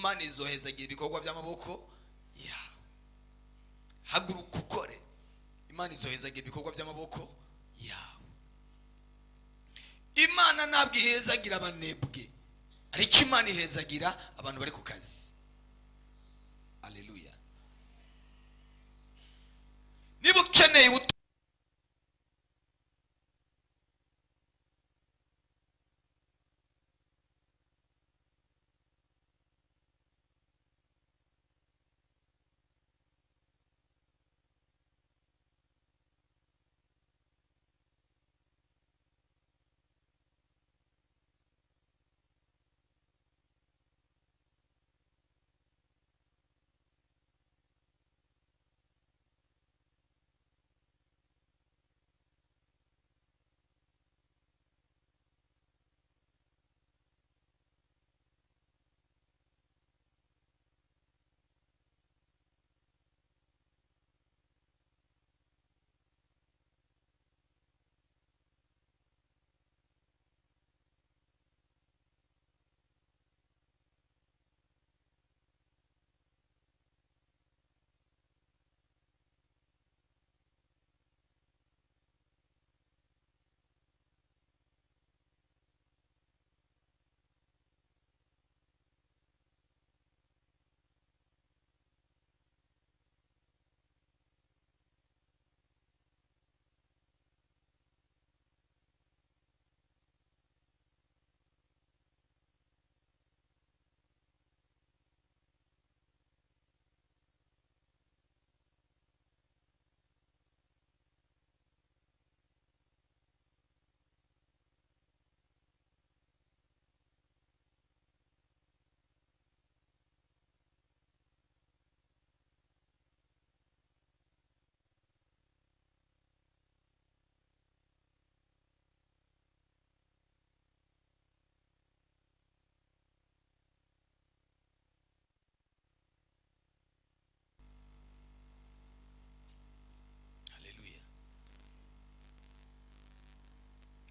imana izohezagira ibikorwa by'amaboko yawe. Haguruka ukore, imana izohezagira ibikorwa by'amaboko yawe. Imana ntabwo ihezagira abanebwe, ariko imana ihezagira abantu bari ku kazi. Haleluya. Niba ukeneye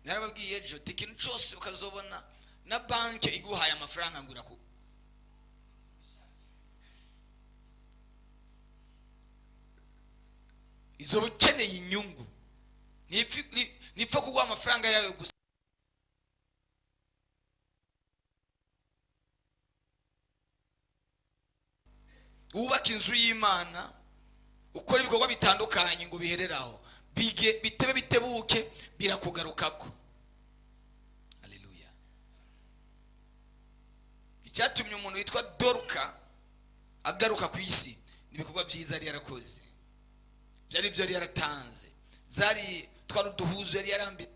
narababwiye ejo, ikintu cyose ukazobona na banki iguhaye amafaranga ngo iraku izo ukeneye inyungu, nipfa kuguha amafaranga yawe gusa. Wubaka inzu y'Imana, ukora ibikorwa bitandukanye ngo bihereraho, bitebe bitebuke birakugarukako. Haleluya. Icyatumye umuntu witwa Doruka agaruka ku isi n'ibikorwa byiza yari yarakoze, byari byo yari yaratanze, zari twari uduhuzo yari yarambitse.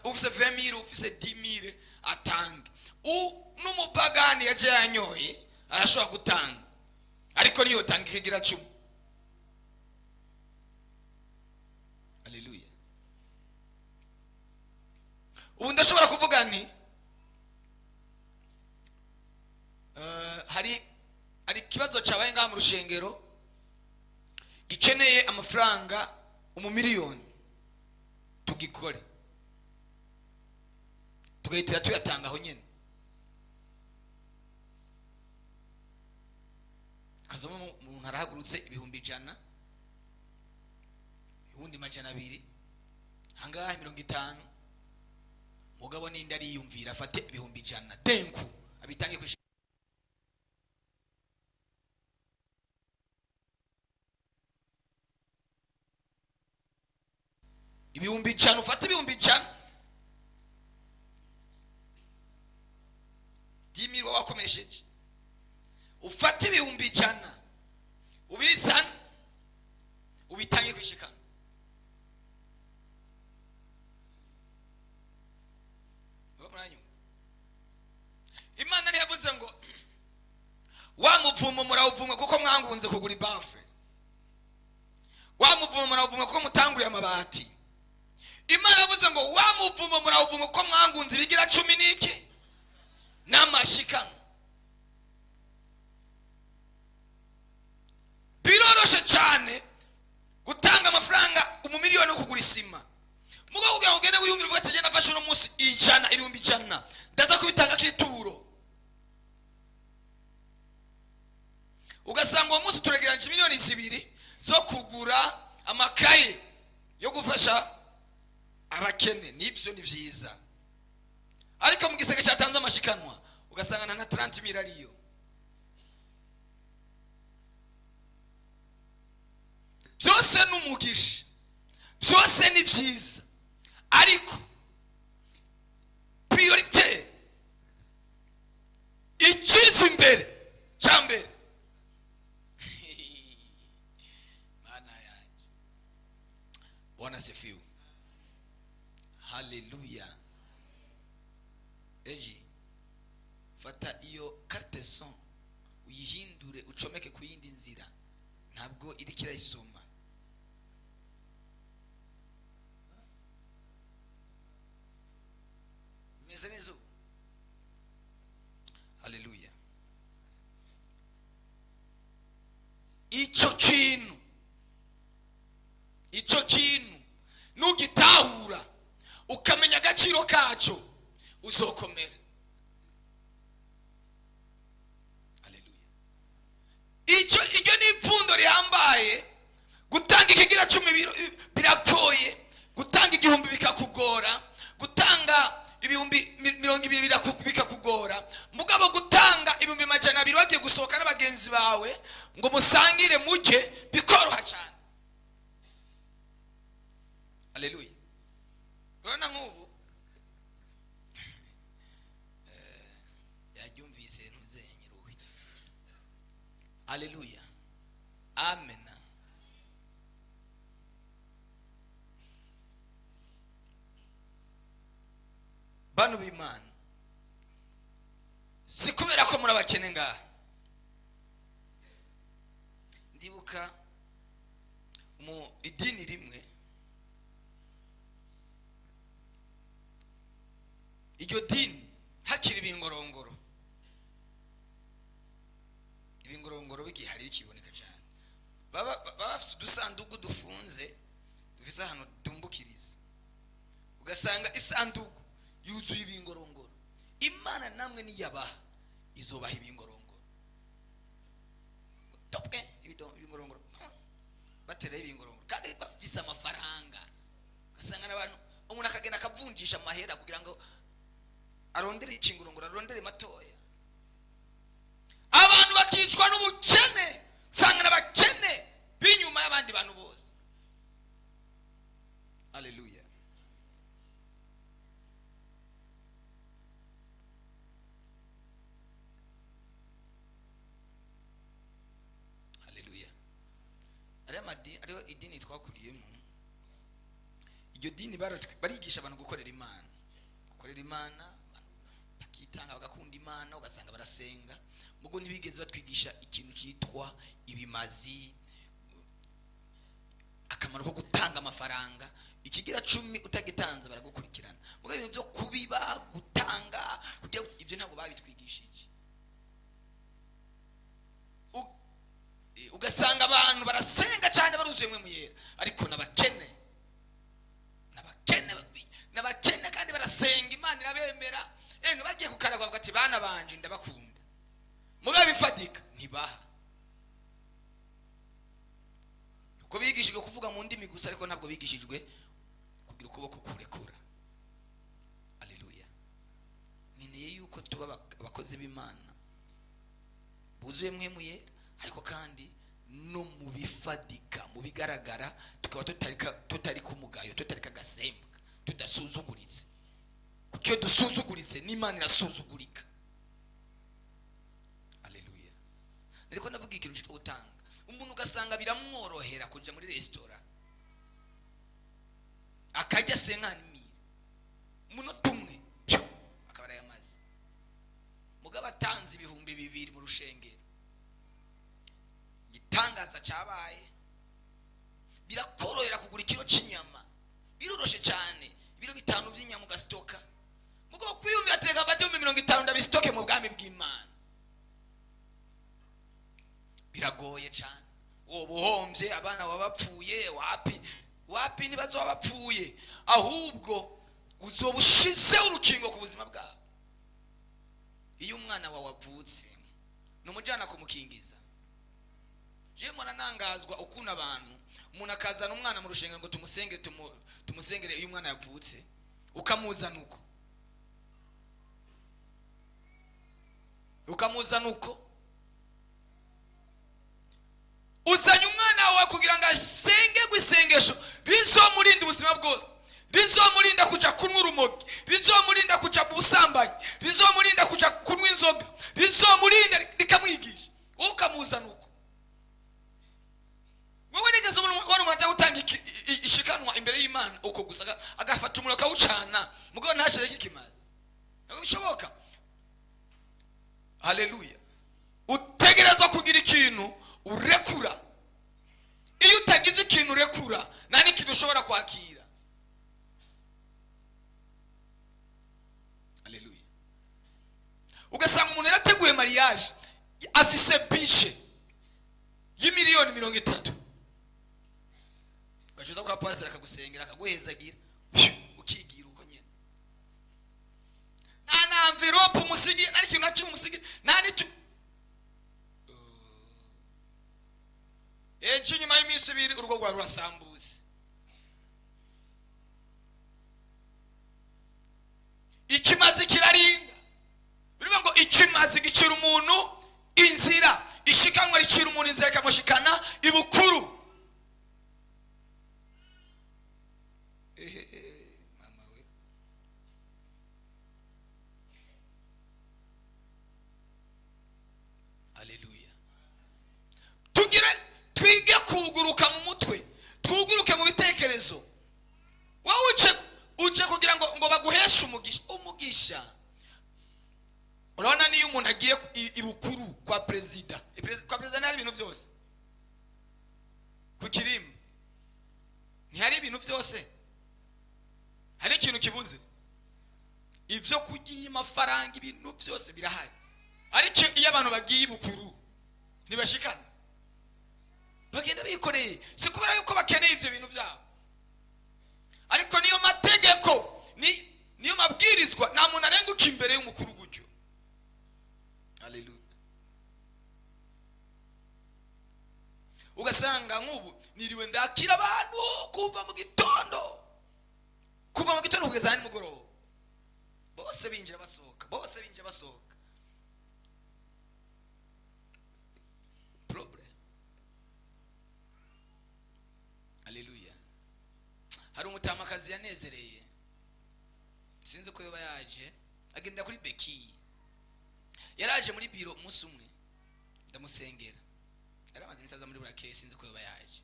ufise 20,000 ufise 10,000 atange. N'umupagani yaje yanyoye arashobora gutanga, ariko niyo tanga ikigira 10. Haleluya. Ubu ndashobora kuvuga nti hari ikibazo cyabaye ngaha mu rushengero gikeneye amafaranga 1,000,000, tugikore tugahitira tuyatanga aho nyene. Kazamo umuntu arahagurutse 100,000, ubundi 200, hangaha 50. Mugabo ninde ariyumvira afate 100,000 denku abitange ku 100,000, ufate 100,000. 10,000 wakomesheje, ufate 100,000 ubizana ubitange kwishikana. Imana ntiyavuze ngo wa muvumo murawuvumwa kuko mwangunze kugura ibafe, wa muvumo murawuvumwa kuko mutanguriye amabati. Imana yavuze ngo wa muvumo murawuvumwa kuko mwangunze ibigira 10 n'iki n'amashikano. Biroroshe cyane gutanga amafaranga 1,000,000 yo kugura isima. Mugabo kugira ngo ugende wiyumvira uvuga ati genda fasha uno munsi 100,000 ndaza kubitanga kituro, ugasanga uwo munsi turegeranye 2,000,000 zo kugura amakaye yo gufasha abakene. Nibyo ni byiza, ariko mu giseke cyatanze amashikanwa ugasanga nta 30,000 ariyo. Byose n'umugisha, byose ni byiza, ariko priorite ikiza imbere cyambere. Mana yanjye Bwana sifiwe. Haleluya. Eji fata iyo carte son uyihindure ucomeke ku yindi nzira, ntabwo iri kirayisoma. Meze neza. Haleluya. Icyo kintu nugitahura ukamenya agaciro kacyo uzokomera. Haleluya. Iryo ni ipfundo rihambaye. Gutanga ikigira 10 biragoye, gutanga 1,000 bikakugora, gutanga 20,000 bikakugora. Mugabo gutanga 200,000 wagiye gusohoka n'abagenzi bawe ngo musangire mujye bikoroha cyane. Haleluya. Urabona nk'ubu yabyumvise ntuzenyeruwe. Haleluya. Amen. Bantu b'Imana, si kubera ko muri abakene ngaha. Ndibuka mu idini rimwe, iryo dini hakiri ibingorongoro bigihari bikiboneka cyane. Baba bafite udusanduku dufunze dufise ahantu dumbukiriza, ugasanga isanduku yuzuye ibingorongoro. Imana namwe niyabaha izobaha ibingorongoro. Topwe ibingorongoro batera ibingorongoro kandi bafise amafaranga. Ugasanga n'abantu umuntu akagenda akavunjisha amahera kugira ngo arondere ikingorongoro, arondere matoya. Abantu bakicwa n'ubukene, sanga n'abakene binyuma y'abandi bantu bose. Haleluya. Ariyo idini twakuriyemo iryo dini barigisha abantu gukorera imana bakitanga bagakunda imana, ugasanga barasenga mugo ntibigeze batwigisha ikintu cyitwa ibimazi, akamaro ko gutanga amafaranga. Ikigira 10 utagitanze baragukurikirana. Mugo ibintu byo kubiba gutanga kugira ibyo ntabwo babitwigishije. Ugasanga abantu barasenga cyane baruzuye mwe muyera, ariko nabakene kandi barasenga imana irabemera, bagiye kukaragwa bagati bana banje ndabakunda, mugabe bifatika ntibaha. Uko bigishijwe kuvuga mu ndimi gusa, ariko ntabwo bigishijwe kugira ukuboko kurekura. Haleluya. Nkeneye yuko tuba abakozi b'Imana buzuye mwe muyera, ariko kandi no mu bifadika, mu bigaragara, tukaba tutari kumugayo, tutari kagasembwa, tudasuzuguritse. Kuko dusuzuguritse n'Imana irasuzugurika. Haleluya. Ariko navuga ikintu cyo gutanga. Umuntu ugasanga biramworohera kuja muri restaurant akajya senkanimira umunota umwe akaba yamaze, mugabo atanze 2,000 mu rushengero. Gitangaza cyabaye, birakorohera kugura ikiro cy'inyama, biroroshe cyane, ibiro 5 by'inyama ugasitoka. Mugabo kwiyumvira ateka abadi 50 ndabisitoke mu bwami bw'Imana biragoye cyane. Ubuhombye abana wabapfuye wapi nibazo wabapfuye, ahubwo uzobushize urukingo ku buzima bwawe. Iyo umwana wawe wavutse numujana kumukingiza, je mwana nangazwa ukuna abantu, umuntu akazana umwana mu rushengero ngo tumusengere iyo umwana yavutse, ukamuzana uko uzanye umwana wawe kugira ngo asenge gwisengesho rizomurinda ubuzima bwose, rizomurinda kuja kunywa urumogi, rizomurinda kuja busambanyi, rizomurinda kuja kunywa inzoga, rizomurinda rikamwigisha, ukamuzana uko. Wewe nigeze wari umwanya utanga ishikanwa imbere y'Imana uko gusa agafata umuro kawucana mugo ntashire kikimazi, nako bishoboka. Haleluya. Utegereza kugira ikintu urekura. Iyo utagize ikintu urekura, nani ikintu ushobora kwakira. Haleluya. Ugasanga umuntu yarateguye mariage afise biche y'imiliyoni 30, ugacuza kwa pastor akagusengera akaguhezagira ukigira uko nyene, na envelope umusigiye ari kintu nakimwe umusigiye nani tu nyuma y'iminsi 2 urugo rwa rurasambuze. Ikimazi kirarinda, bivuga ngo ikimazi gicira umuntu inzira, ishikanwa ricira umuntu inzira ikamushikana ibukuru. Mama we, haleluya. Twige kuguruka mu mutwe, twuguruke mu bitekerezo. Wowe uje kugira ngo baguheshe umugisha. Urabona niyo umuntu agiye ibukuru kwa president, kwa president hari ibintu byose. Ku kirimba ntihari ibintu byose, hari ikintu kibuze. Ivyo kugiye amafaranga ibintu byose birahari, ariko iyo abantu bagiye ibukuru ntibashikana, bagenda bikoreye. Si kubera yuko bakeneye ivyo bintu byabo, ariko niyo mategeko, niyo mabwirizwa, nta muntu arenguka imbere y'umukuru gutyo. Haleluya. Ugasanga nk'ubu niriwe ndakira abantu kuva mu gitondo kugeza nimugoroba, bose binjira basohoka. Problem. Haleluya. Hari umutamakazi yanezereye, sinzi ko yoba yaje, agenda kuri Beki. Yaraje muri biro umunsi umwe ndamusengera, yaramaze imitaza muri burake, sinzi ko yoba yaje.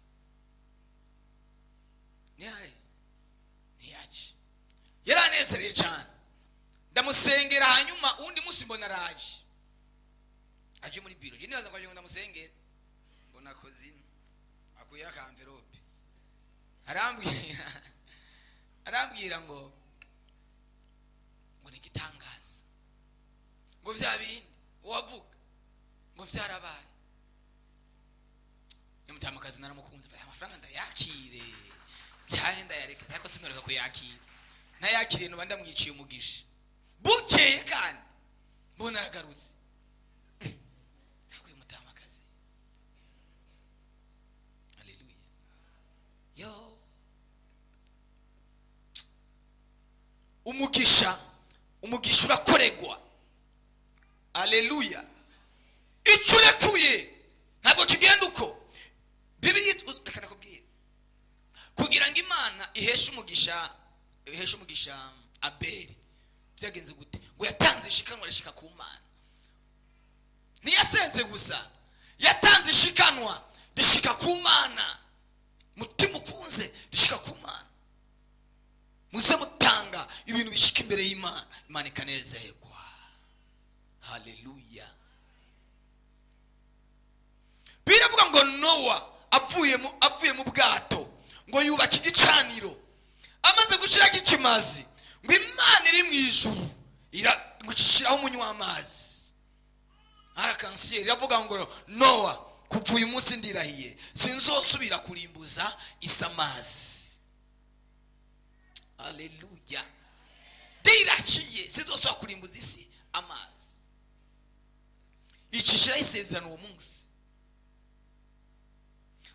ntiyaje. Yaranezereye cyane, ndamusengera. Hanyuma undi munsi mbona araje, aje muri biro. Je nibaza ngo ndamusengera, mbona kozino akuye aka envelope, arambwira ngo ni gitangaza, ngo vya bindi wavuga ngo vyarabaye. Nyamutamaakazi naramukunze, amafaranga ndayakire cyane, ndayareka ariko sinoreka ko yakire, nayakiriye nuba ndamwiciye umugisha. Bukeye kandi mbona aragarutse, nakuye mutamakazi. Haleluya. Yo, umugisha urakoregwa. Haleluya. Icyo urekuye ntabwo kigenda uko. Bibiliya reka nakubwire, kugira ngo Imana iheshe umugisha Abeli, byagenze gute? Ngo yatanze ishikanwa rishika ku Mana. Ntiyasenze gusa, yatanze ishikanwa rishika ku Mana. Mutima ukunze rishika ku Mana. Muze mutanga ibintu bishika imbere y'Imana, Imana ikanezerwa. Haleluya. Biravuga ngo Nowa avuye mu bwato, ngo yubaka igicaniro. Amaze gushiraho ikimazi, ngo Imana iri mu ijuru iragushiraho umunywa amazi. Arakansiyeri iravuga ngo Nowa, kuva uyu munsi ndirahiye sinzosubira kurimbuza isi amazi. Haleluya. Ndirahiye sinzosubira kurimbuza isi amazi. Icishiraho isezerano uwo munsi.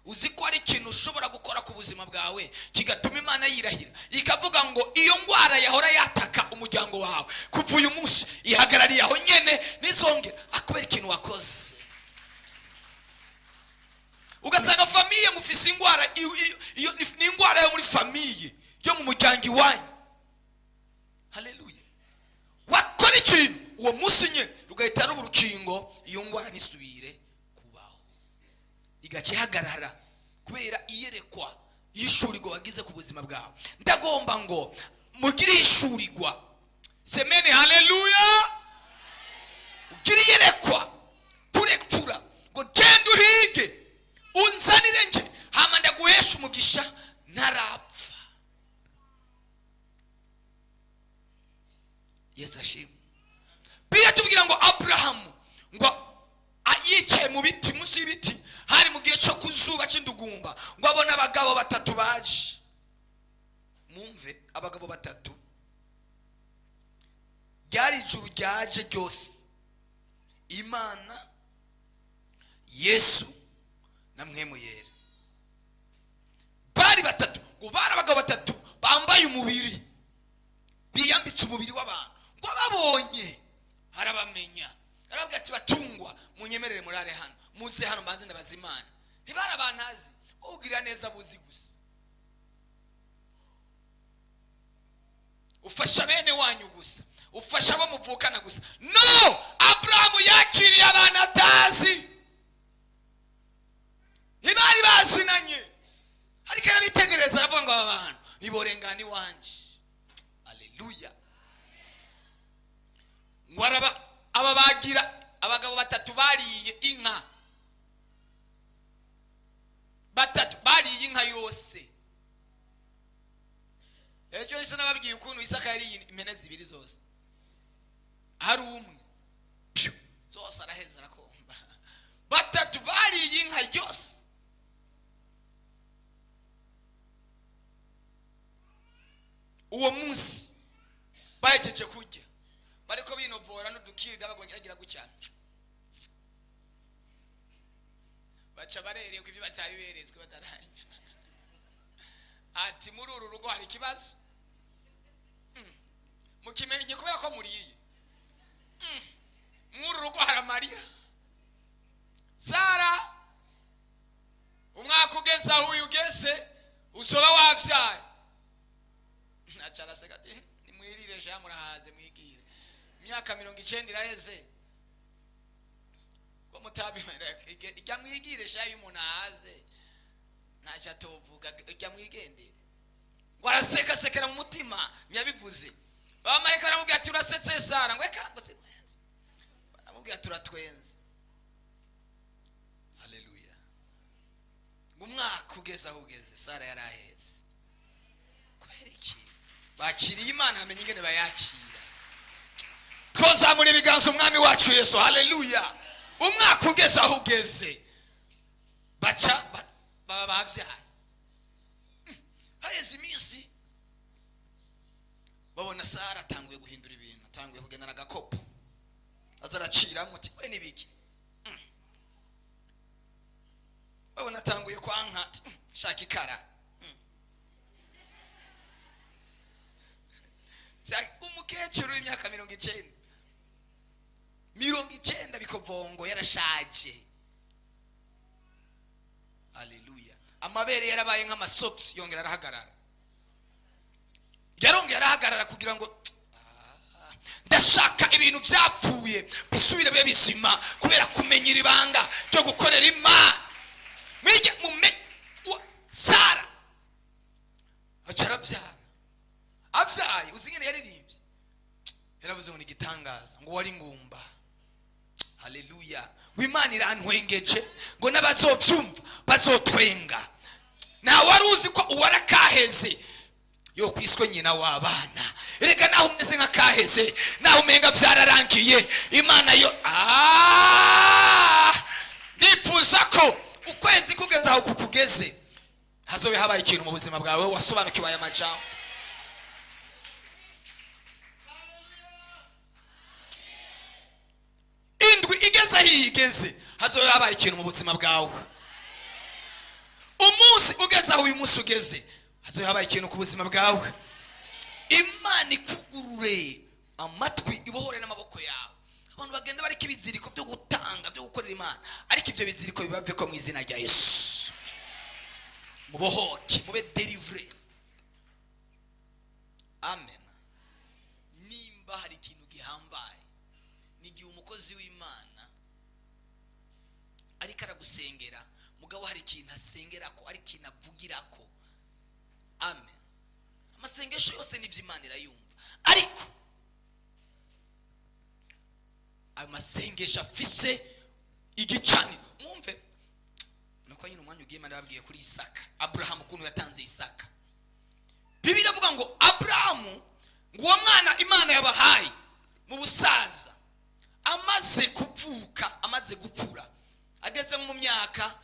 Uzi ko ari ikintu ushobora gukora ku buzima bwawe kigatuma Imana yirahira, ikavuga ngo iyo ngwara yahora yataka umuryango wawe, kuva uyu munsi ihagarariye aho nyene, nizongera akubera ikintu wakoze. Ugasanga famiye mufise ingwara, iyo ni ingwara yo muri famiye, yo mu muryango iwanyu. Haleluya. Wakora ikintu uwo munsi nyene rugahita ruba urukingo, iyo ngwara nisubire kubaho, igace hagarara kubera iyerekwa yishurirwa wagize ku buzima bwawe. Ndagomba ngo mugire ishurirwa. Semene. Haleluya. Ugire iyerekwa, kurekura ngo genda uhige unzanire nje, hama ndaguhesha umugisha ntarapfa. Yesu ashimwe. Biblia tubwira ngo Abrahamu ngo yicaye mu biti, munsi y'ibiti, hari mu gihe cyo kuzuba cy'indugumba, ngo abona abagabo batatu baje. Mumve, abagabo batatu, ryari ijuru ryaje ryose, Imana, Yesu na Mpwemu Yera. Bari batatu, ngo bari abagabo batatu bambaye umubiri, biyambitse umubiri w'abantu. Ngo babonye harabamenya, arababwira ati batungwa munyemerere murare hano, muze hano mbanze ndabaza Imana. Ntibari abantazi, ugira neza buzi gusa, ufasha bene wanyu gusa, ufasha abo muvukana gusa. No, Abrahamu yakiriye abantu atazi, ntibari bazinanye, ariko arabitegereza aravuga ngo aba bantu niborengana iwanje. Haleluya. Ngo aba bagira abagabo batatu bariye inka, batatu bariye inka yose. Ejo isa nababwiye ukuntu Isaka yariye impene zibiri zose, hari umwe zose araheza arakomba. Batatu bariye inka yose. Uwo munsi bahejeje kurya, bariko binovora n'udukirida bagongeragira gucyana, baca barereye ko ibyo batari beretswe bataranya. Ati muri uru rugo hari ikibazo, mukimenye kubera ko muriye. Muri uru rugo hari amarira. Sara, umwaka ugeze aho ugeze usoba wavyaye. Nacara segati nimwirire ja murahaze mwigire. Myaka 90 iraheze ko mutabimera ijya mwigire sha y'umuntu ahaze, ntacha tovuga ijya mwigendere. waraseka sekera mu mutima nyabivuze. Abamarayika baramubwira ati urasetse Sara, ngo eka ngo sinwenze. Baramubwira ati uratwenze. Haleluya. Umwaka ugeze aho ugeze Sara yaraheze. Kubera iki? Bakiriye Imana amenye ingene bayakira. Twozamura ibiganza umwami wacu Yesu. Haleluya. Umwaka ugeze aho ugeze baca baba bavyaye. Haheze iminsi babona Sara atanguye guhindura ibintu, atanguye kugenda na gakopo azaracira muti we nibiki. Babona atanguye kwanka shaka ikara. Umukecuru w'imyaka 90 bikovongo yarashaje. Haleluya. Amabere yarabaye nk'amasocks yongera arahagarara. Yarongera arahagarara kugira ngo ndashaka ibintu byapfuye bisubire bibe bizima kubera kumenyera ibanga ryo gukorera Imana. Mwige Sara acarabyara. Abyaye uzingene yaririmbye. Yaravuze ngo ni gitangaza ngo wari ngumba. Haleluya. W'Imana irantwengeje ngo n'abazovyumva bazotwenga. Na waruzi ko uwarakaheze yo kwiswe nyina w'abana. Erega naho umeze nka kaheze, naho umenga byararangiye Imana yo nipfuza ko ukwezi kugeza aho kukugeze hazobe habaye ikintu mu buzima bwawe wasobanukiwe aya majambo. Indwi igeze higeze hazobe habaye ikintu mu buzima bwawe. Umunsi ugeze aho uyu munsi ugeze hazobe habaye ikintu ku buzima bwawe. Imana ikugurure amatwi ibohore n'amaboko yawe. Abantu bagenda bari kibiziriko byo gutanga byo gukorera Imana, ariko ibyo biziriko bibave ko mu izina rya Yesu. Mubohoke mube delivery. Amen. Nimba hari ikintu gihambaye nigiye umukozi w'Imana ariko aragusengera mugabo hari ikintu asengera ko ari ikintu avugira ko. Amen. Amasengesho yose ni by'Imana irayumva, ariko amasengesho afise igicani. Mwumve nuko nyine umwanya ugiye Imana yababwiye kuri Isaka. Abraham ukuntu yatanze Isaka. Bibiliya ivuga ngo Abraham ngo uwo mwana Imana yabahaye mu busaza amaze kuvuka, amaze gukura, ageze mu myaka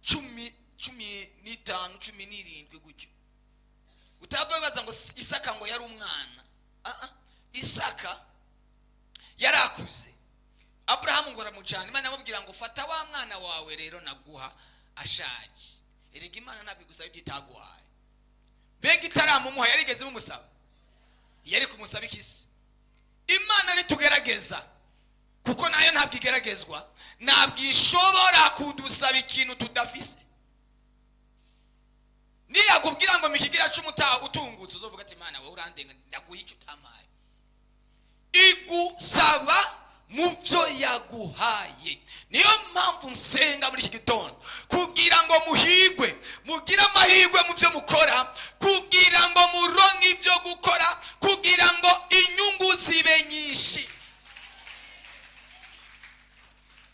15 17 gutyo. Utababaza ngo Isaka ngo yari umwana. Isaka yarakuze. Abraham ngo ramujana. Imana yamubwira ngo fata wa mwana wawe rero naguha ashaje. Erega Imana nabigusaba ibyitaguhaye. Bega itaramumuha yarigeze mumusaba. Yari kumusaba ikisi. Imana nitugerageza kuko nayo ntabwo igeragezwa, ntabwo ishobora kudusaba ikintu tudafise. Niyakubwira ngo mikigira cy'umutaha utungutse uzovuga ati Imana wowe urandenga ndaguha icyo utamaye. Igusaba mu byo yaguhaye. Niyo mpamvu nsenga muri iki gitondo kugira ngo muhigwe, mugira amahirwe mu byo mukora, kugira ngo muronke ibyo gukora, kugira ngo inyungu zibe nyinshi.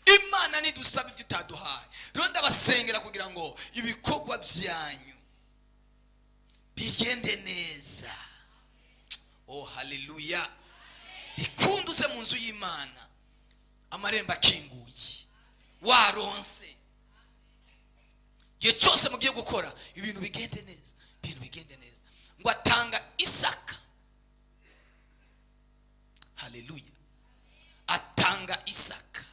Imana nidusaba ibyo utaduhaye. Rero ndabasengera kugira ngo ibikorwa byanyu bigende neza. Oh haleluya. Bikunduze mu nzu y'Imana, amarembo akinguye, waronse. Gihe cyose mugiye gukora ibintu bigende neza, ibintu bigende neza. Ngo atanga Isaka. Haleluya. Atanga Isaka.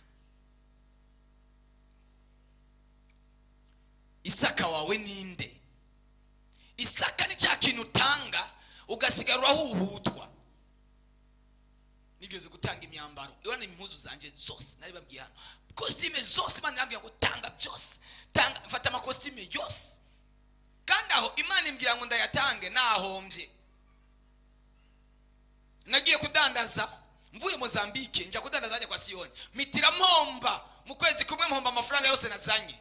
Isaka wawe ninde? Isaka ni cya kintu utanga ugasigara uhuhutwa. Nigeze gutanga imyambaro, iwana impuzu zanje zose nari babwiye hano. Costume zose Imana yambwiye ngo tanga byose. Tanga mfata ama costume yose. Kandi aho Imana imbwira ngo ndayatange nahombye. Nagiye kudandaza mvuye Mozambique nja kudandaza ajya kwa Sioni. Mitira mpomba mu kwezi kumwe mpomba amafaranga yose nazanye.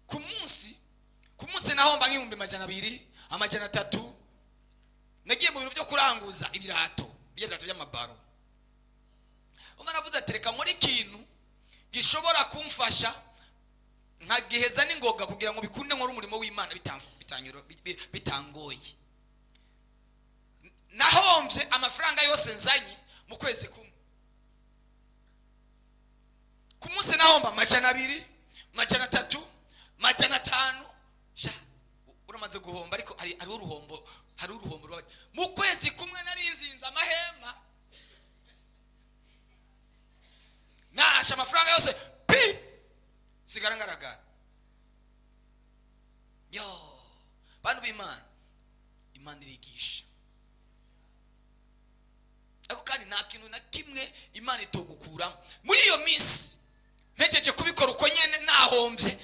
Ku munsi munsi nahomba nk'ibihumbi amajana 200 amajana 3. Nagiye mu bintu byo kuranguza ibirato by'amabaro. Umwana avuze ati reka muri kintu gishobora kumfasha nkagiheza n'ingoga kugira ngo bikunde nkora umurimo w'Imana bitangoye. Nahomvye amafaranga yose nzanye mu kwezi kumwe. Ku munsi nahomba amajana 2 amajana 3 amajana 5. Uramaze guhomba ariko hari uruhombo mu kwezi kumwe narizinze amahema. Nasha amafaranga yose pi sigara ngaragara. Yo bantu b'Imana, Imana irigisha. Ako kandi nta kintu na kimwe Imana itogukura muri iyo minsi. Mpejeje kubikora uko nyene nahombye,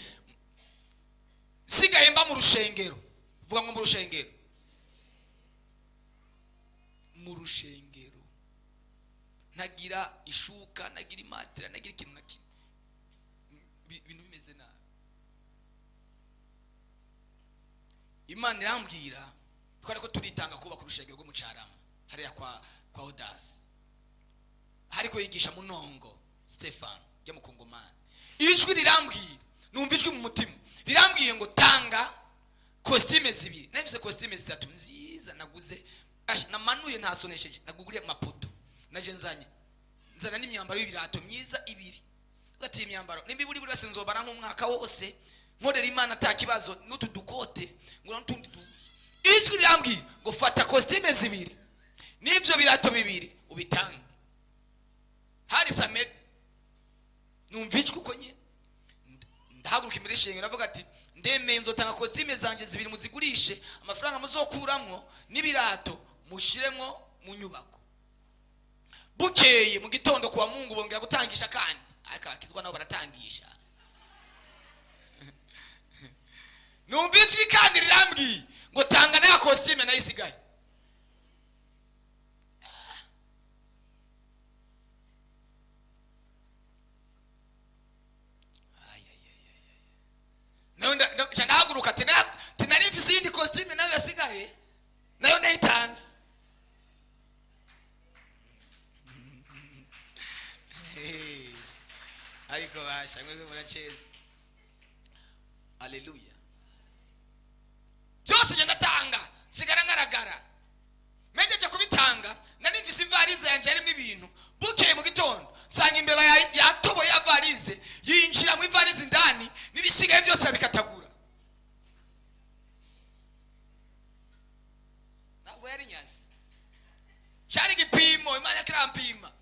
sigaye mba mu rushengero. Vuga ngo mu rushengero. Mu rushengero nagira ishuka, nagira imatera, nagira ikintu na kimwe. Ibintu bimeze nabi. Imana irambwira twari ko turitanga kuba ku rushengero rwo mu Carama hariya kwa Odas. Hariko yigisha Munongo Stefan ya Mukongomani. Ijwi rirambwira, numva ijwi mu mutima rirambwiye ngo tanga costume 2. Navuze costume 3 nziza naguze. Namanuye ntasonesheje, naguguriye mapoto. Naje nzana n'imyambaro y'ibirato myiza 2. Ugati imyambaro nimbi buri buri nzobara nk'umwaka wose nkorera Imana atakibazo n'utu dukote ngo n'utundi duzo. Ijwi rirambwiye ngo fata costume 2 n'ivyo birato 2 ubitange. Hari Samet numva ijwi uko nye ndahaguruka imbere y'ishengero navuga ati ndemeye nzotanga costume zanje 2 muzigurishe, amafaranga muzokuramwo n'ibirato mushiremwo mu nyubako. Bukeye mu gitondo kwa Mungu bongera gutangisha kandi akakizwa nabo baratangisha. Numva ijwi kandi rirambwiye ngo tanga na costume nayisigaye. Ndahaguruka tinari mfise indi costume nayo yasigaye nayo nayitanze. Ariko basha mwe muracheza. Haleluya. Byose je ndatanga sigara ngaragara. Mejeje kubitanga nari mfise ivarize yanje yarimo ibintu. Bukeye mu gitondo sanga imbeba yatobo ya varize yinjira mu ivarize ndani n'ibisigaye byose bikatagura. Ntabwo yari nyazi. Cyari gipimo Imana yakirampima.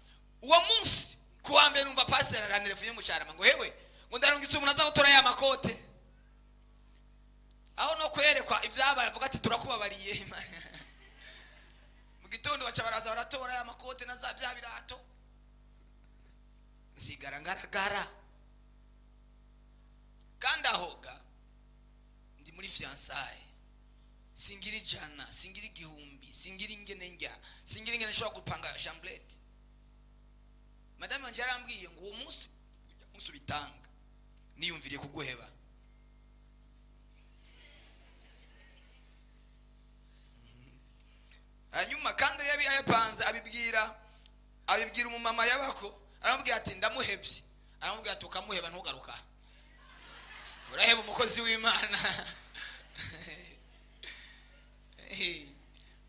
Uwo munsi kuwa mbere numva pastor arantelefone mu Carama ngo hewe ngo ndarungitse umuntu aza gutora ya makote. Aho no kwerekwa ivyabaye avuga ati turakubabariye. Mu gitondo baca baraza baratora ya makote na za bya birato. Sigara ngaragara. Kandi ahoga ndi muri fiançailles. Singira 100, singira 1000, singira ingene nshobora gupanga chambrette. Madame wanje yarambwiye ngo uwo munsi bitanga niyumviriye kuguheba. Hanyuma kandi yabi ayapanze abibwira umumama yabako, aramubwira ati ndamuhebye. Aramubwira ati ukamuheba ntugaruka. Uraheba umukozi w'Imana.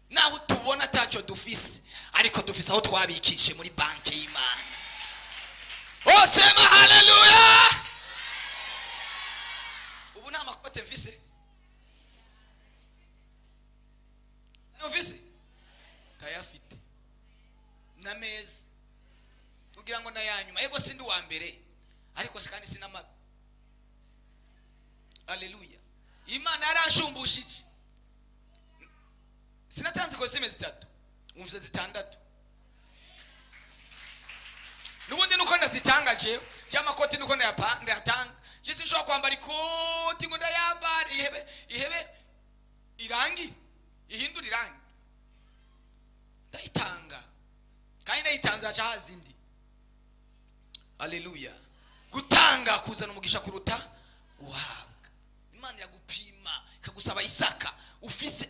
Naho tubona tacho dufise ariko dufise aho twabikishe muri banki y'Imana. Oh sema haleluya. Ubu nta makote mfise. Mfise tayafite na meza kugira ngo ndayanyuma yego sindi wa mbere ariko sikandi sinama. Haleluya. Imana yarashumbushije. Sinatanze costume 3 umvise 6. Nubundi nuko ndazitangaje cyamakoti nuko ndayatanga. Jisi nshobora kwambara ikoti ngo ndayambare ihebe irangi ihindura irangi. Ndayitanga kandi ndayitanze acha hazindi. Haleluya. Gutanga kuzana umugisha kuruta guhabwa. imana iragupima ikagusaba isaka ufise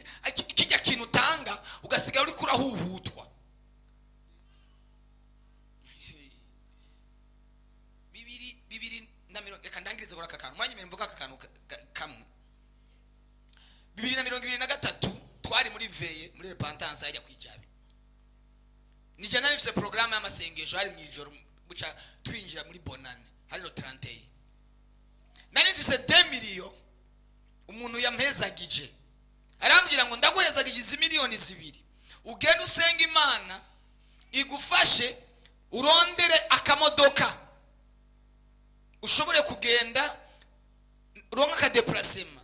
kijya kintu utanga ugasigara uri kurahuhutwa. bibiri na mirongo, reka ndangirize kuri aka kantu mwanya mbere mvuga aka kantu kamwe. 2023 twari muri veye muri repentance ajya kwijabi, ni jana nifise programme y'amasengesho hari mwijoro buca twinjira muri bonane hari 31 nari mfise 2 million. Umuntu yampezagije arambwira ngo ndaguhezagije izi miliyoni 2 ugende usenga imana igufashe urondere akamodoka ushobore kugenda uronka ka déplacement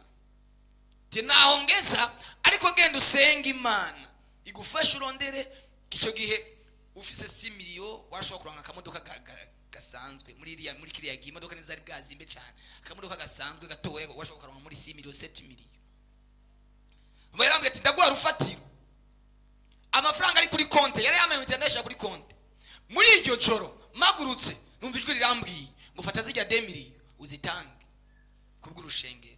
naongeza, ariko genda usenga imana igufashe urondere. Kico gihe ufise 6 million washobora kuronka akamodoka gasanzwe muri kiriya gihe imodoka nizari bwazimbe cyane, akamodoka gasanzwe gatoya washobora kuronka muri 6 million 7 million. Barambye ati ndaguha rufatiro, amafaranga ari kuri konte yari yamaye mutendesha kuri konte. Muri iryo joro magurutse numva ijwi rirambwiye ngo fata zijya 2 million uzitange kubw'urushengero.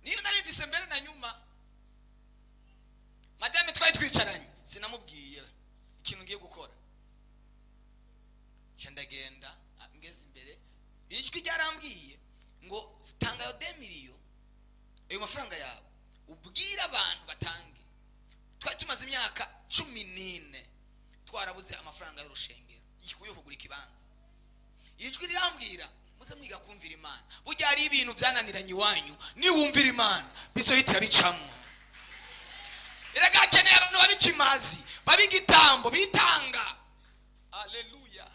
Niyo nari mfise mbere na nyuma. Madame twari twicaranye sinamubwiye ikintu ngiye gukora, ndagenda ngeze imbere ijwi ryarambwiye ngo tanga yo 2 million ayo mafaranga yawe ubwira abantu batange. Twari tumaze imyaka 14 twarabuze amafaranga y'urushengero ikikuye kugura ikibanza. Ijwi rirambwira muze mwiga kumvira imana, burya ari ibintu byananiranye iwanyu niwumvira imana bizohitira bicamo. Iragakeneye abantu babikimazi babigitambo bitanga. Haleluya.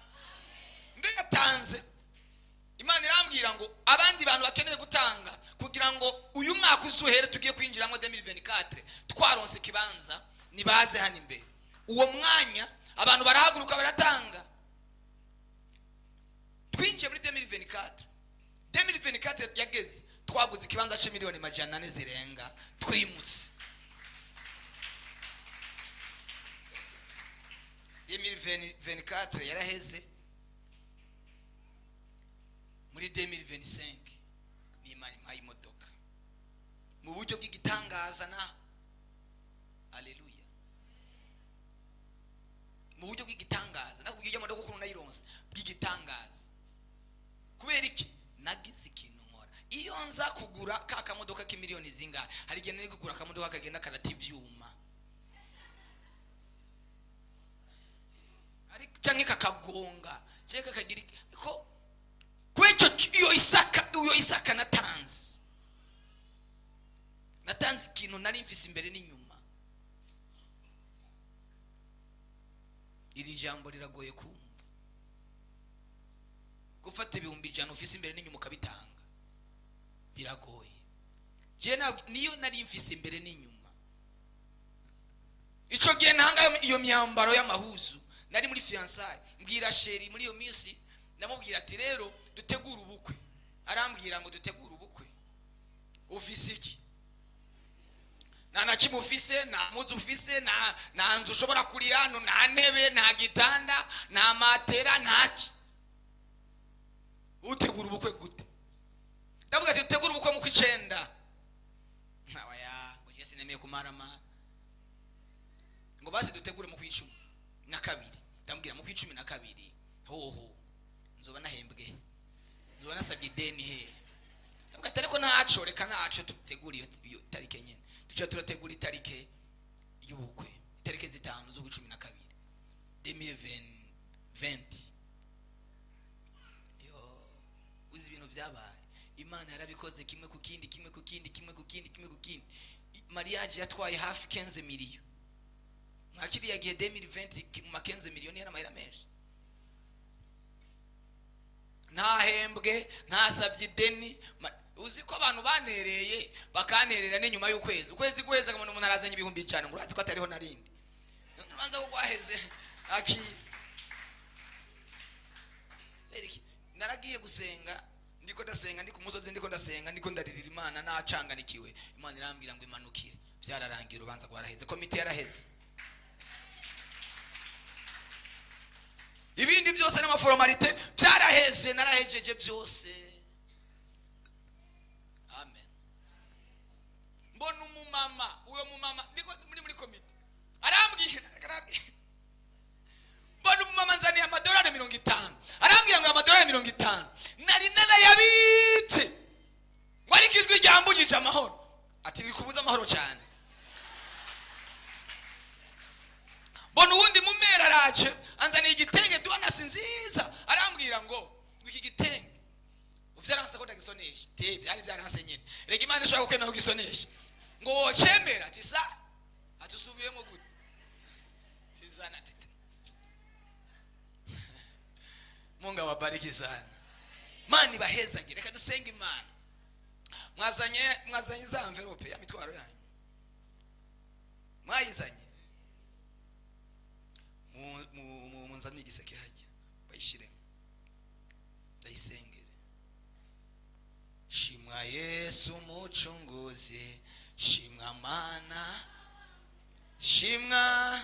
Ndatanze imana irambwira ngo abandi bantu bakeneye gutanga kugira ngo uyu mwaka uzuhere tugiye kwinjiramo 2024 twaronse kibanza nibaze hano imbere. Uwo mwanya abantu barahaguruka baratanga. Twinjiye muri 2024 yageze twaguze ikibanza $1,400,000 zirenga twimutse. 2024 yaraheze, muri 2025 ni imana impaye imodoka mu buryo bw'igitangaza. Na haleluya, mu buryo bw'igitangaza nakubwiye imodoka ukuntu nayironse bw'igitangaza. Kubera iki? Nagize ikintu nkora. Iyo nza kugura ka kamodoka k'imiliyoni zingahe, hari igihe nari kugura akamodoka kagenda karata ivyuma, ari canke kakagonga cyeka kagira ko kwecho. Iyo isaka natanze ikintu nari mfise imbere n'inyuma. Iri jambo riragoye kumva, gufata 100,000 ufise imbere n'inyuma ukabitanga biragoye. Je niyo nari mfise imbere n'inyuma. Ico gihe ntanga iyo myambaro y'amahuzu nari muri fiançailles, mbwira sheri muri iyo minsi ndamubwira ati rero dutegura ubukwe. Arambwira ngo dutegura ubukwe ufise iki? Na kimwe ufise, na muzu ufise, na nzu ushobora kuri hano, na ntebe, na gitanda, na matera, ntaki. Utegura ubukwe gute? Ndavuga ati dutegura ubukwe mu kwicenda. Nkawaya ngo Yesu nemeye kumarama ngo basi dutegure mu kwicumi na kabiri. Ndambwira mu kwicumi na kabiri hoho nzoba nahembwe, nzoba nasabye deni he. Ndavuga ati ariko ntaco, reka ntaco tutegura iyo tarike nyene. Tuca turategura itarike y'ubukwe, itarike 5 zo 12 2020. Yo uzi ibintu byabaye, imana yarabikoze kimwe ku kindi. Mariage yatwaye hafi 15 million. Mwakiri yagiye 2020 mu 15 million yari amahera menshi. Ntahembwe, ntasabye deni. Uzi ko abantu banereye bakanerera ne nyuma y'ukwezi. Ukwezi guheza kama umuntu arazanye 1,000 ngo urazi ko atariho narindi. Ntubanza kugwaheze aki. Beriki naragiye gusenga, ndiko ndasenga, ndiko musozi, ndiko ndasenga, ndiko ndaririra imana nacanganikiwe. Imana irambwira ngo imanukire. Byararangira ubanza gwaraheze, komite yaraheze. Ibindi byose n'amaformalite byaraheze, narahejeje byose. mbona umumama, uyo mumama ndiko muri komite arambwira mbona umumama nzaniye amadolari 50, arambwira ngo amadolari 50 nari narayabitse ngo ariko ijwi ryambugije amahoro, ati bikubuza amahoro cyane. Mbona uwundi mumera araje anzaniye igitenge duanasi nziza, arambwira ngo iki gitenge uvyaranse ko ndagisonesha, te byari byaranse nyene, rega Imana ishobora kukwemera kugisonesha, ngo wocemera ati sa atusubiyemo gute tizana tete. Mungu awabariki sana, mani bahezagire. Reka dusenge Imana. Mwazanye za envelope ya mitwaro yanyu, mwayizanye munzanye igiseke hajya bayishiremo ndayisengere. Shimwa Yesu umucunguzi, shimwa Mana, shimwa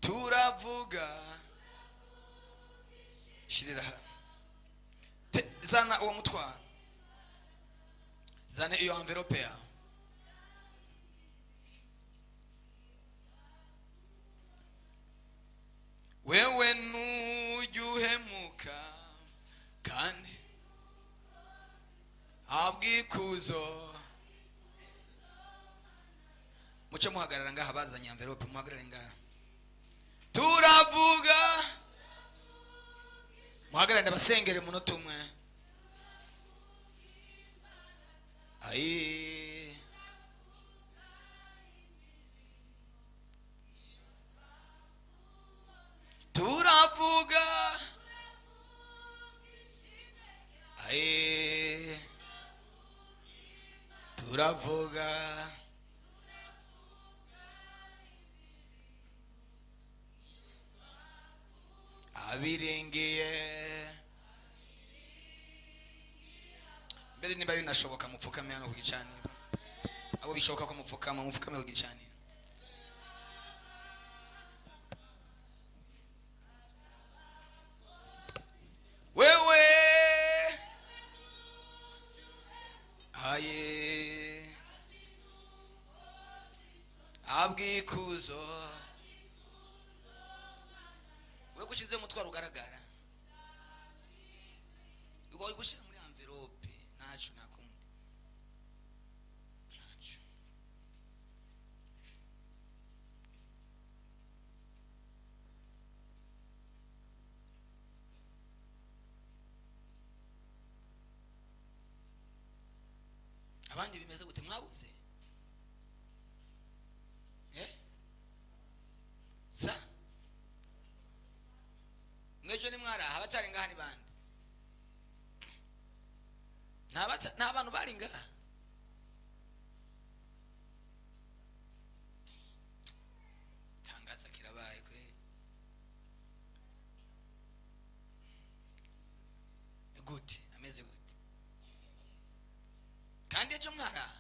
turavuga. Shirira zana uwo mutwaro, zana iyo envelope yawe. Wewe nujuhemuka kandi abwikuzo. Muce muhagarara ngaha, bazanye envelope muhagarare ngaha. Turavuga muhagarare basengere munota umwe. Ayi turavuga, ayi turavuga, abirengeye mbere nimba binashoboka mupfukame hano ku gicaniro, abo bishoboka ko mupfukame ku gicaniro. Wewe aye abwikuzo, we gushize umutwaro ugaragara, ugo gushira muri envelope nacu nakumva nacu. Abandi bimeze gute mwabuze? Sa mwejo ni mwara abatari ngaha ni bande? Nta bantu bari ngaha. Tangaza kirabaye kwe. Good, ameze good. Kandi ejo mwara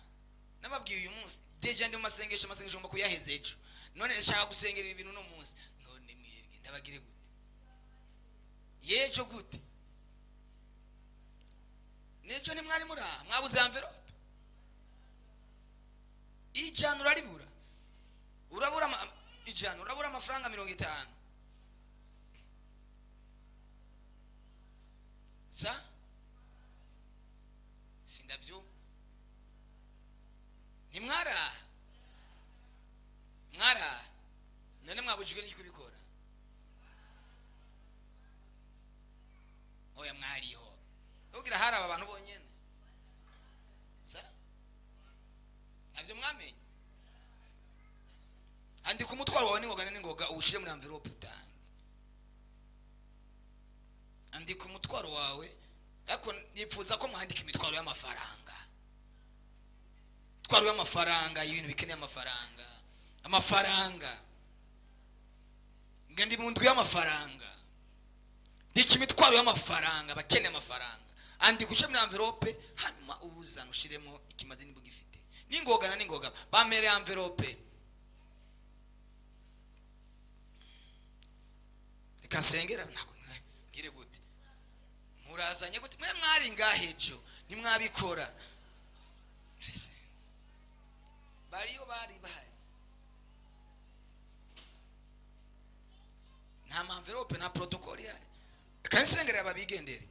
nababwiye uyu munsi deja ndi masengesho ngomba kuyaheza ejo, none nshaka gusengera ibintu no munsi, none mwebwe ndabagire gute? Yejo gute? Nejo ni mwari mura mwabuze envelope ijana uraribura, urabura ijana, urabura amafaranga 50. Sa sindabyo ni mwara none mwabujijwe n'iki kubikora? Oya mwariho ugira hari aba bantu bonyene. Sa navyo mwamenye, andika umutwaro wawe n'ingoga uwushire muri envelope utange. Andika umutwaro wawe, ariko nipfuza ko muhandika imitwaro y'amafaranga. Twaro y'amafaranga, ibintu bikeneye amafaranga. Ngandi mu ndwi y'amafaranga. Diki imitwaro y'amafaranga, bakeneye amafaranga. Andika uce muri envelope, hanyuma ubuzana ushiremo ikimaze nibuga ifite. Ningoga bamere envelope. Ikasengera nako ngire gute? murazanye gute mwe mwari ngahejo ntimwabikora bariyo bari bahari nta manvelope na protokoli yari kansengera babigendere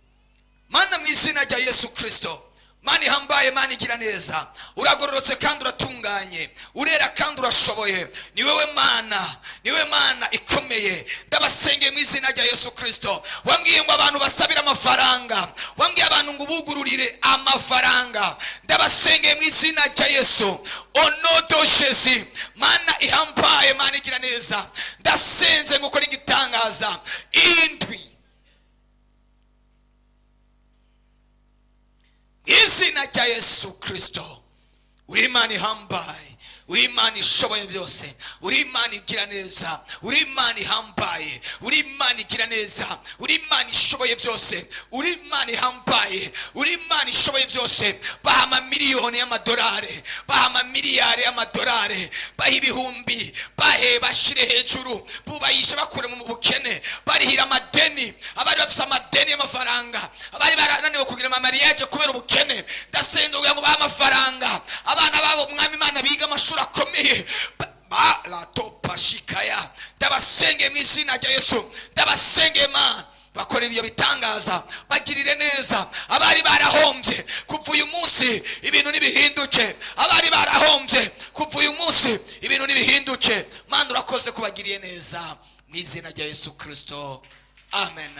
mana mu izina rya Yesu Kristo. Mani hambaye, mani gira neza, uragororotse kandi uratunganye, urera kandi urashoboye. Ni wewe mana ikomeye. Ndabasengeye mu izina rya Yesu Kristo. Wambwiye ngo abantu basabira amafaranga, wambwiye abantu ngo bugururire amafaranga. Ndabasengeye mu izina rya Yesu. Onodo Jésus, mana ihambaye, mani gira neza, ndasenze ngo ukore igitangaza. Indwi izina rya Yesu Kristo. Uri Imana ihambaye, uri Imana ishoboye byose, uri Imana igira neza, uri Imana ihambaye, uri Imana igira neza, uri Imana ishoboye byose, uri Imana ihambaye, uri Imana ishoboye byose. Baha amamiliyoni y'amadolari, baha amamiliyari y'amadolari, baha ibihumbi, bahe bashire hejuru, bubayishe bakure mu bukene, barihira amadeni, abari bafise amadeni y'amafaranga, abari barananiwe kugira amamariage kubera ubukene. Ndasenze kugira ngo baha amafaranga abana babo, mwami Imana biga amashuri akomeye. Balatopashikaya, ndabasenge mu izina rya Yesu. Ndabasenge Mana bakora ibyo bitangaza, bagirire neza abari barahombye. Kuva uyu munsi ibintu nibihinduke, abari barahombye kuva uyu munsi ibintu nibihinduke. Mana urakoze kubagiriye neza mu izina rya Yesu Kristo, amen.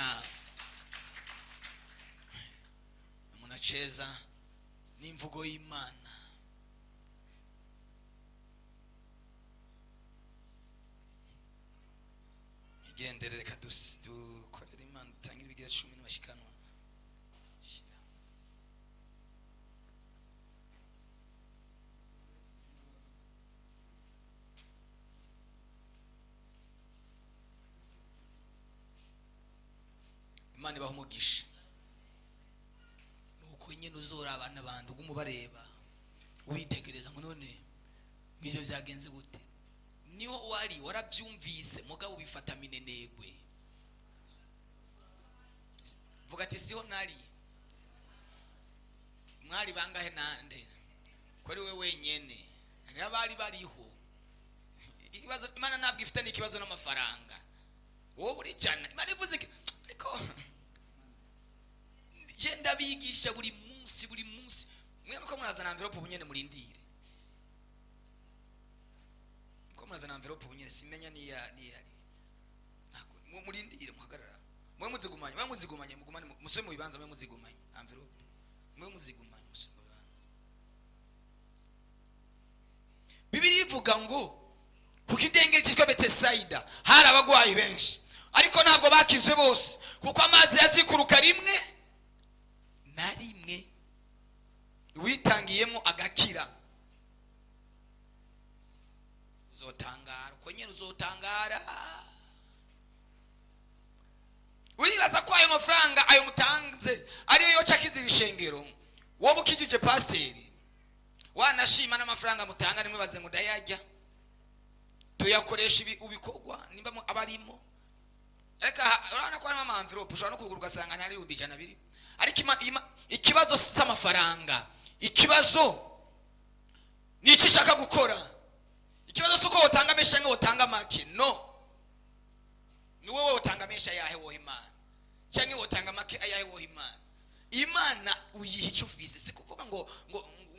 Munacheza n'imvugo y'Imana. Igendere reka dukorere Imana, dutangira ibigira 10 n'abashikanwa. Imana ibaha umugisha. Nuko nyine uzora abana bantu ugumubareba witegereza ngo none mw'ibyo byagenze gute. Niho wari warabyumvise mugabo bifata minenegwe. Vuga ati siho nari. Mwari bangahe nande? Kuri we wenyene. N'abari bariho. Ikibazo Imana ntabwo ifite n'ikibazo n'amafaranga. Wowe uri cyane. Imana ivuze ariko genda bigisha buri munsi. Mwe muko murazana envelope bunyene murindire. Mazana envelope bunyene simenya ni ya nako murindire muhagarara. Mwe muzigumanye mugumane musome mu bibanza, mwe muzigumanye envelope, mwe muzigumanye musome mu bibanza. Bibiri ivuga ngo ku kidengeri cyitwa Betesaida hari abagwayi benshi, ariko ntabwo bakize bose kuko amazi yazikuruka rimwe na rimwe, witangiyemo agakira. Uzotangara uko nyene uzotangara. Uribaza ko ayo mafaranga ayo mutanze ariyo yoca kizira ishengero, wowe ukijije pasiteri wanashima n'amafaranga mutanga nimwe baze ngo dayajya tuyakoresha ubikorwa nimba abarimo. Reka urabona ko ari ama envelope ushobora no kugura ugasanga ntari ubijana biri, ariko ikibazo s'amafaranga, ikibazo ni iki shaka gukora. Ikibazo suko utanga mesha ngo utanga make, no. Ni wowe utanga mesha yahe wo Imana, cyangwa utanga make ayahe wo Imana. Imana uyiha icyo ufise, sikuvuga ngo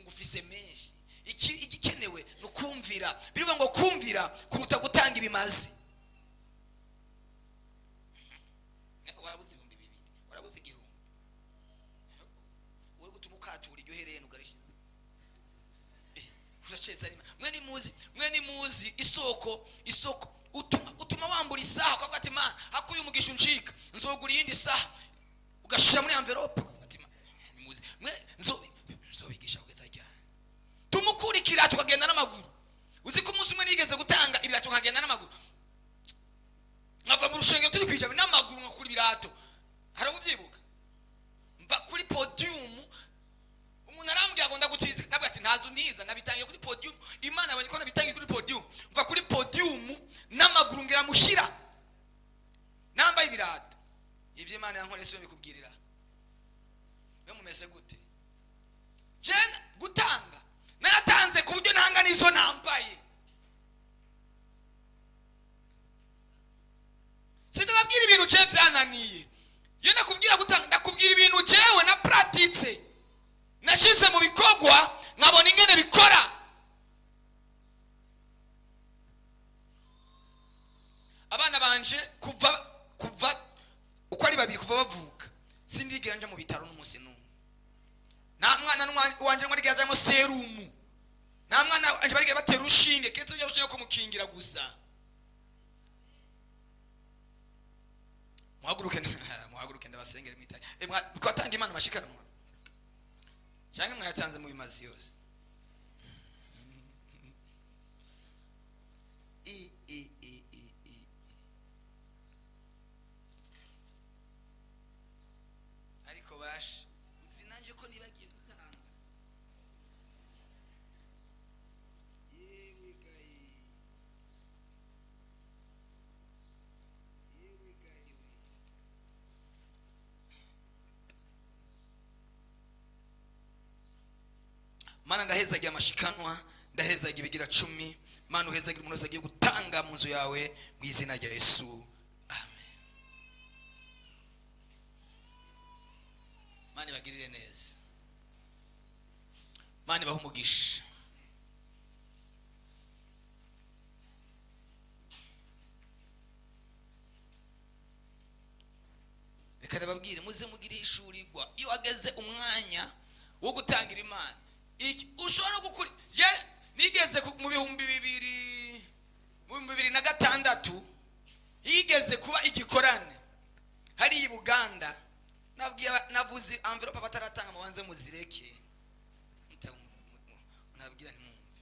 ufise menshi. Igikenewe no kumvira. Birivuga ngo kumvira kuruta gutanga ibimazi. Warabuze 2,000, warabuze 1,000. Wowe gutubukatura iryo herene ugarisha. Uraceza Imana. Mwe ni muzi isoko utuma wambura isaha ukavuga ati Mana hakuye umugisha uncika nzogura iyindi saha ugashira muri envelope ukavuga ati ni muzi mwe nzobigisha kugeza ryari. Tumukurikira tukagenda n'amaguru. Uzi ko umunsi umwe nigeze gutanga ibirato nkagenda n'amaguru, nkava mu rushengero turi kwijana n'amaguru nkakura ibirato. Hari ubyibuka mva kuri podium umuntu arambwira ngo ndagutiza, nabwo ati ntazo niza nabitangiye kuri podium. Imana abanye ko nabitangiye kuri podium, mva kuri podium n'amaguru ngira mushira nambaye ibirato. Ibyo Imana yankorese bikubwirira wanje kuva uko ari babiri kuva bavuka sindigera nje mu bitaro n'umunsi n'umwe. Nta mwana wanje ngo rigajamo serumu, nta mwana wanje barige batera urushinge ketse ujya rushinge ko mukingira gusa. Muhaguruke ndabasengere mwitaye. Twatanga Imana amashikanwa cyangwa mwayatanze mu bimazi yose. Ariko bashe usinanje ko nibagiye gutanga. Yewe gayi. Mana ndahezagiye amashikanwa, ndahezagiye ibigira 10. Mana uhezagiye umuntu wese agiye gutanga mu nzu yawe mu izina rya Yesu. Amen. Mana bagirire neza. Mana bahe umugisha. Reka ndababwire muze mugire ishurirwa iyo ageze umwanya wo gutangira Imana. Ushobora gukuri je nigeze mu 2006 yigeze kuba igikorane hari i Buganda. Navuze envelope bataratanga mubanze muzireke nabwira ntimumve.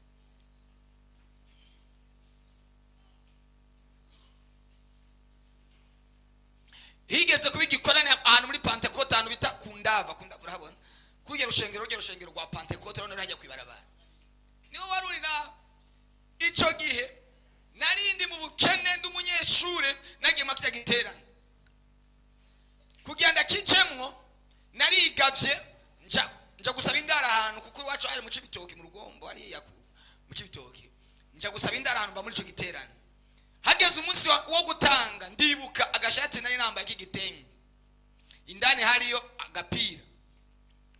Higeze kuba igikorane ahantu muri Pentecote ahantu bita Kundava urabona kuri rushengero rwa Pentecote rone rajya kwibarabara. Niho warurira ico gihe narindi mu bukene ndumunyeshure nagiye makijya giterana. Kugira ndakicemwo narigavye nja gusaba indara ahantu kuko iwacu ari mu Cibitoke mu Rugombo ari yaku mu Cibitoke. Nja gusaba indara ahantu ba muri ico giterana. Hageze umunsi wo gutanga ndibuka agashati nari nambaye k'igitenge. Indani hariyo agapira.